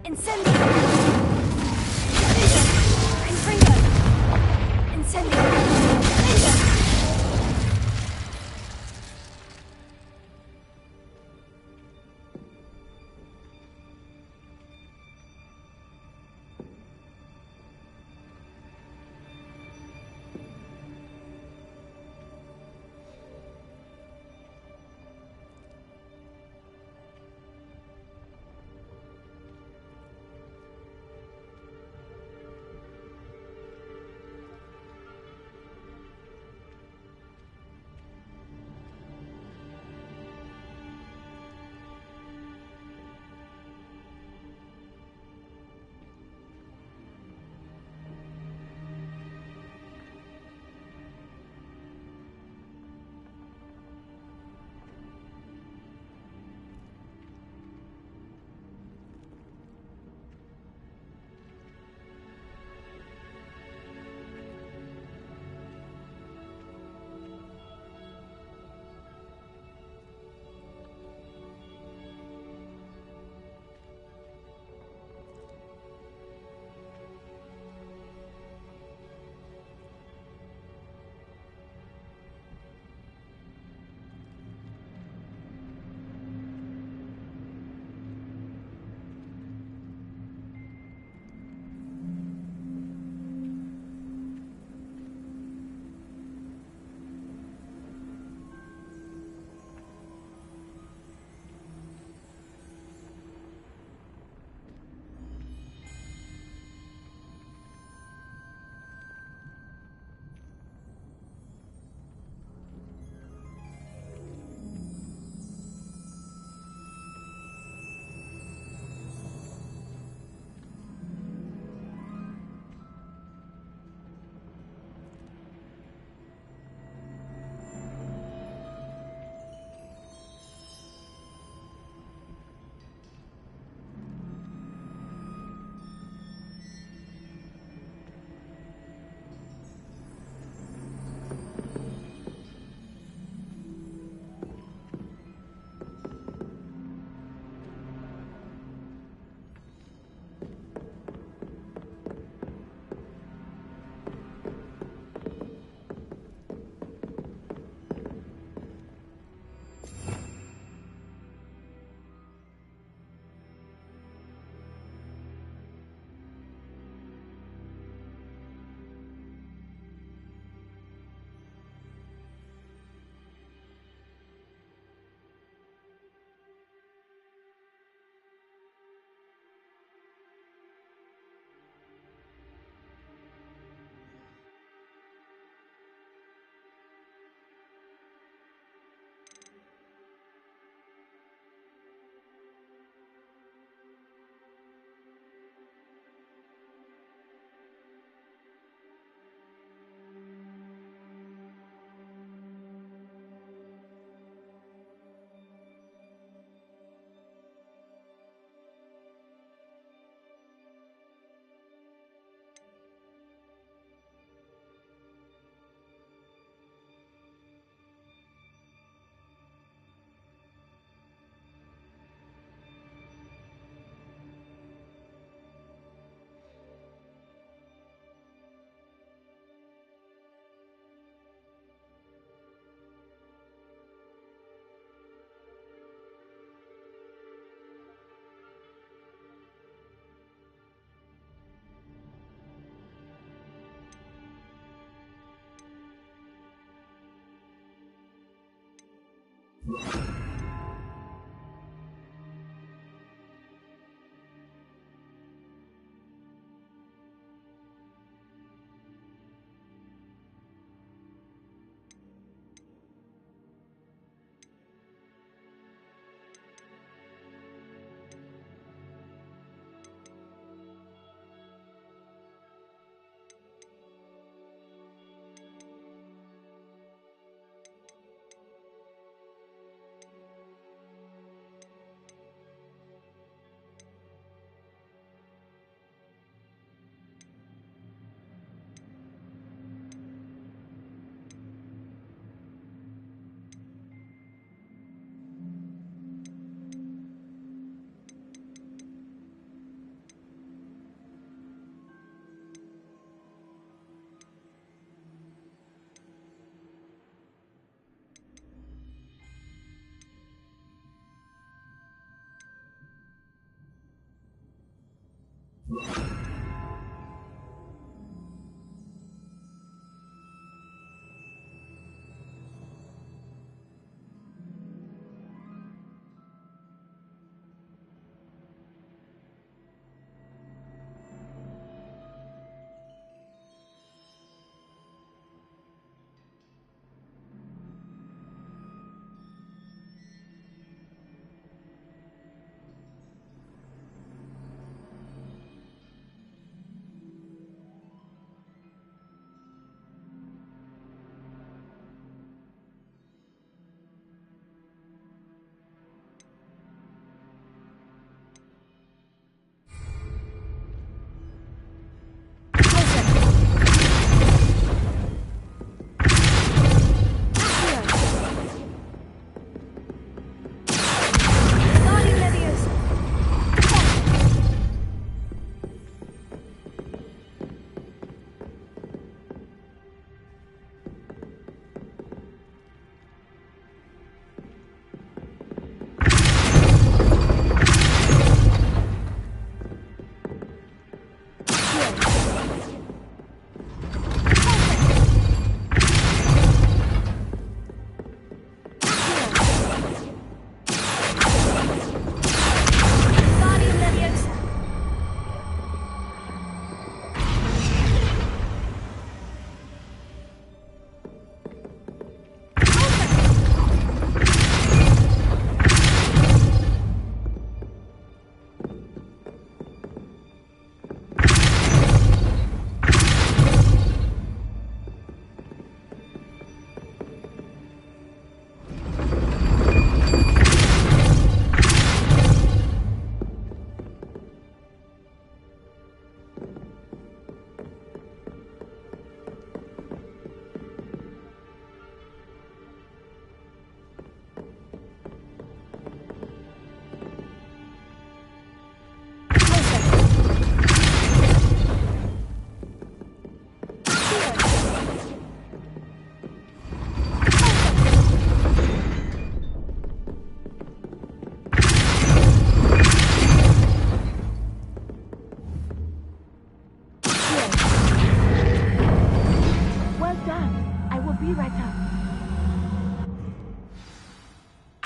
Incendio! Confringo! Incendio!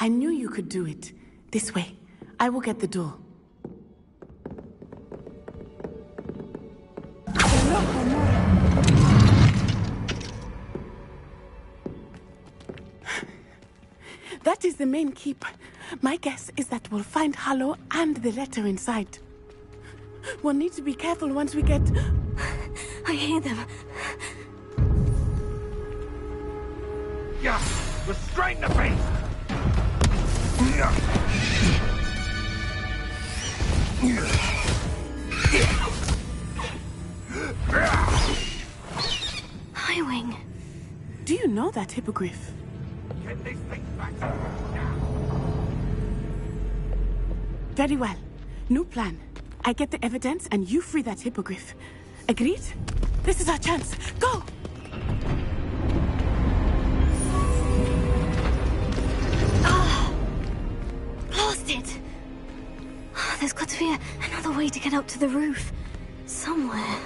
I knew you could do it. This way. I will get the door. That is the main keep. My guess is that we'll find Harlow and the letter inside. We'll need to be careful once we get...
I hear them.
Yeah, restrain the beast!
Highwing.
Do you know that hippogriff?
Get these things back now!
Very well. New plan. I get the evidence and you free that hippogriff. Agreed? This is our chance. Go!
Blasted! There's got to be another way to get up to the roof. Somewhere.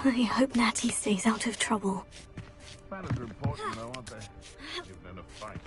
I hope Natty stays out of trouble.
Manners are important, though, aren't they? Even in a fight.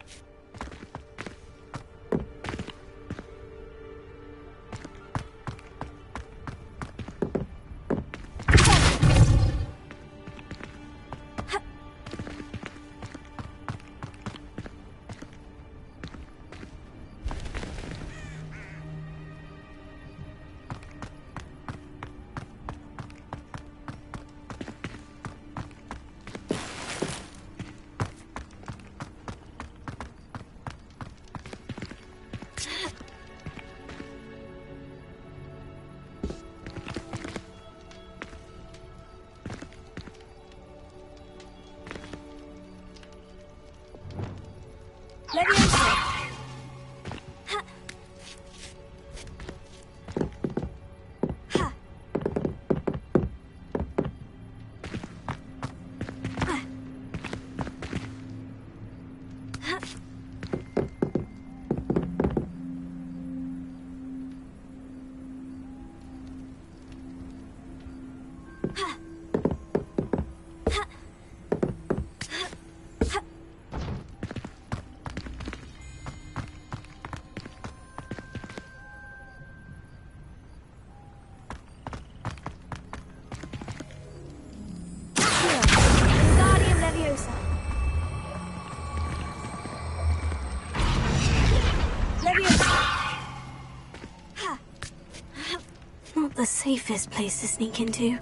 Not the safest place to sneak into.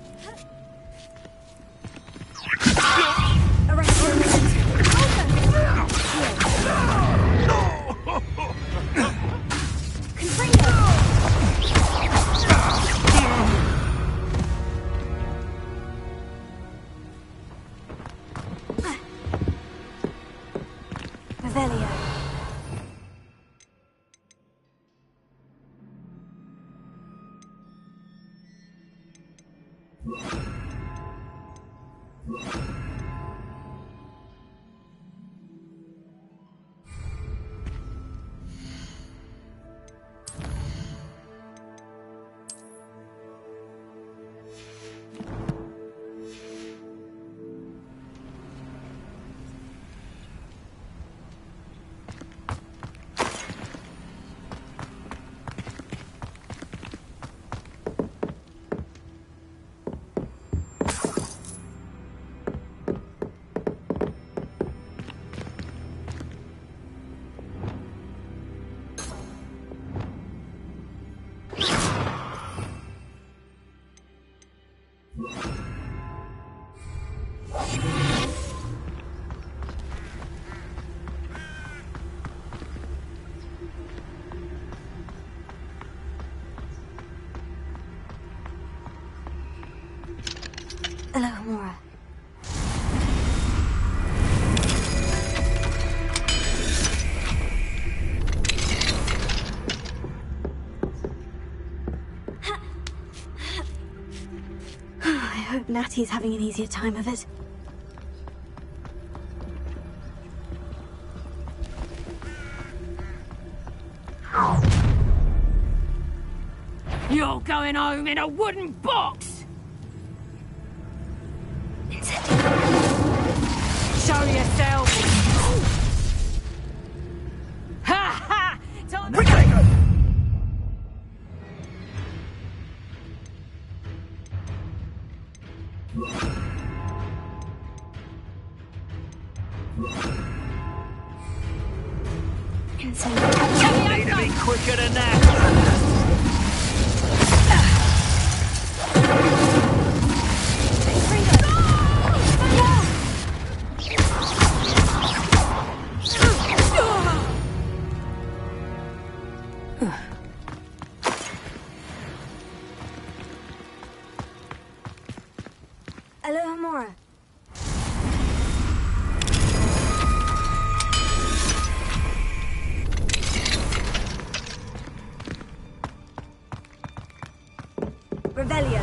Alohomora. I hope Natty's having an easier time of it.
You're going home in a wooden box! Show yourself! Ha ha!
Need to be quicker than that!
Alohomora. Revelio.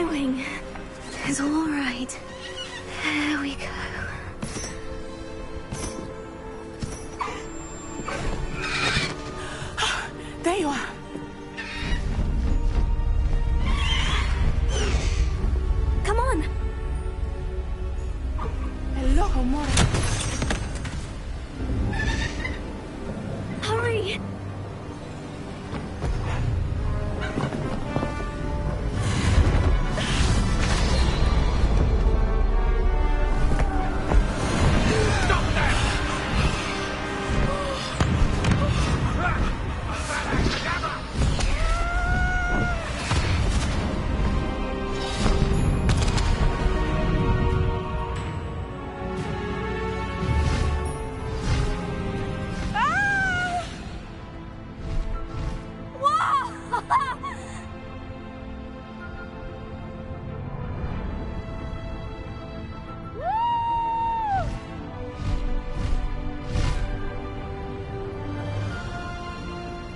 going. It's all right. There we go.
There you are.
Come on.
Hello, Homura.
Hurry.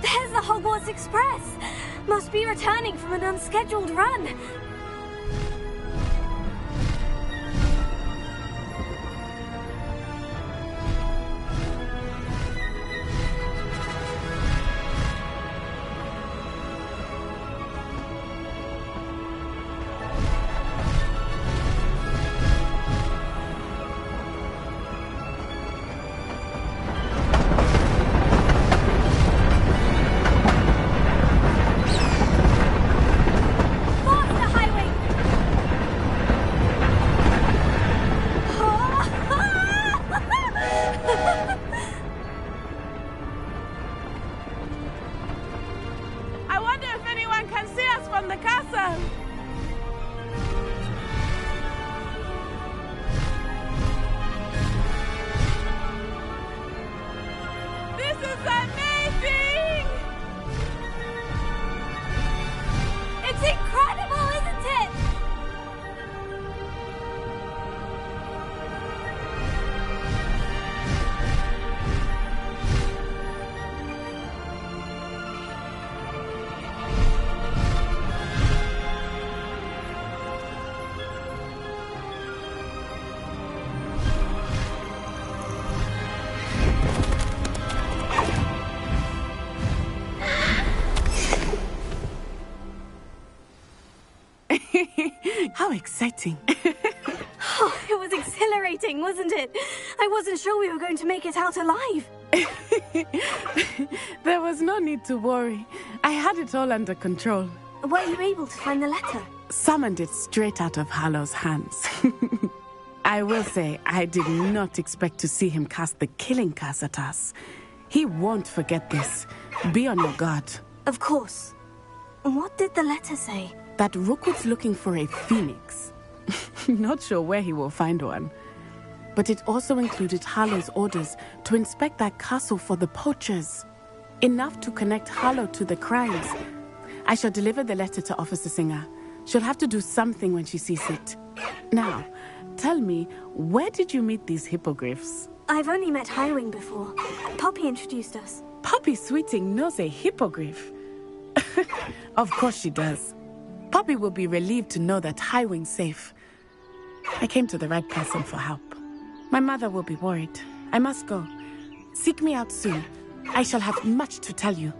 There's the Hogwarts Express! Must be returning from an unscheduled run.
I wonder if anyone can see us from the castle. This is amazing!
It's incredible, isn't it?
How exciting.
Oh, it was exhilarating, wasn't it? I wasn't sure we were going to make it out alive.
There was no need to worry. I had it all under control.
Were you able to find the letter?
Summoned it straight out of Hallow's hands. I will say, I did not expect to see him cast the killing curse at us. He won't forget this. Be on your guard.
Of course. What did the letter say?
That Rookwood's looking for a phoenix. Not sure where he will find one. But it also included Harlow's orders to inspect that castle for the poachers. Enough to connect Harlow to the crimes. I shall deliver the letter to Officer Singer. She'll have to do something when she sees it. Now, tell me, where did you meet these hippogriffs?
I've only met Highwing before. Poppy introduced us.
Poppy Sweeting knows a hippogriff. Of course she does. Poppy will be relieved to know that Highwing's safe. I came to the right person for help. My mother will be worried. I must go. Seek me out soon. I shall have much to tell you.